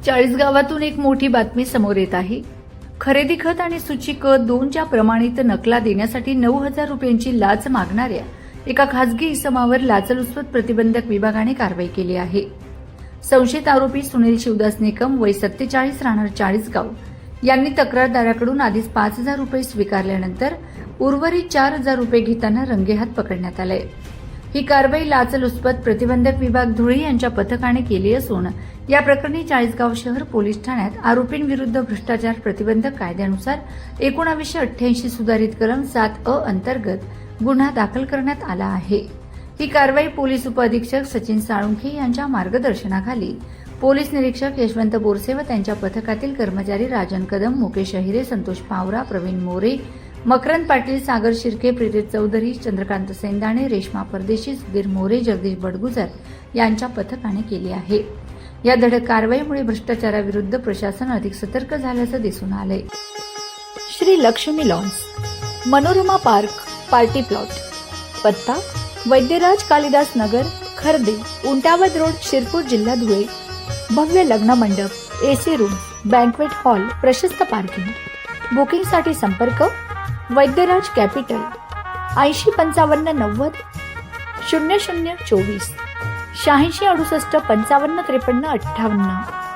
चाळीसगावातून एक मोठी बातमी समोर येत आहे। खरेदी खत आणि सूची क 2च्या प्रमाणित नकला देण्यासाठी 9,000 रुपयांची लाच मागणाऱ्या एका खासगी इसमावर लाचलुचपत प्रतिबंधक विभागाने कारवाई केली आहे। संशयित आरोपी सुनील शिवदास निकम वय 47 राहणार चाळीसगाव यांनी तक्रारदाराकडून आधीच 5,000 रुपये स्वीकारल्यानंतर उर्वरित 4,000 रुपये घेताना रंगेहात पकडण्यात आले। ही कारवाई लाचलुचपत प्रतिबंधक विभाग धुळे यांच्या पथकाने केली असून या प्रकरणी चाळीसगाव शहर पोलीस ठाण्यात आरोपींविरुद्ध भ्रष्टाचार प्रतिबंधक कायद्यानुसार 1988 सुधारित कलम 7 अ अंतर्गत गुन्हा दाखल करण्यात आला आहे। ही कारवाई पोलीस उपअधीक्षक सचिन साळुंखे यांच्या मार्गदर्शनाखाली पोलीस निरीक्षक यशवंत बोरसे व त्यांच्या पथकातील कर्मचारी राजन कदम, मुकेश अहिरे, संतोष पावरा, प्रवीण मोरे, मकरंद पाटील, सागर शिर्के, प्रीती चौधरी, चंद्रकांत सेंदाणे, रेश्मा परदेशी, सुधीर मोरे, जगदीश बडगुजर यांच्या पथकाने केली आहे। या धडक कारवाईमुळे भ्रष्टाचाराविरुद्ध प्रशासन अधिक सतर्क झाल्याचं दिसून आलंय। Shri Lakshmi lawns, Manorama park, party plot, पत्ता वैद्यराज कालिदास नगर, खर्दे, उंटावद रोड, शिरपूर, जिल्हा धुळे। भव्य लग्न मंडप, एसी रूम, बँक्वेट हॉल, प्रशस्त पार्किंग। बुकिंगसाठी संपर्क वैद्यराज कॅपिटल 805590 0024 86 68 55 53 58।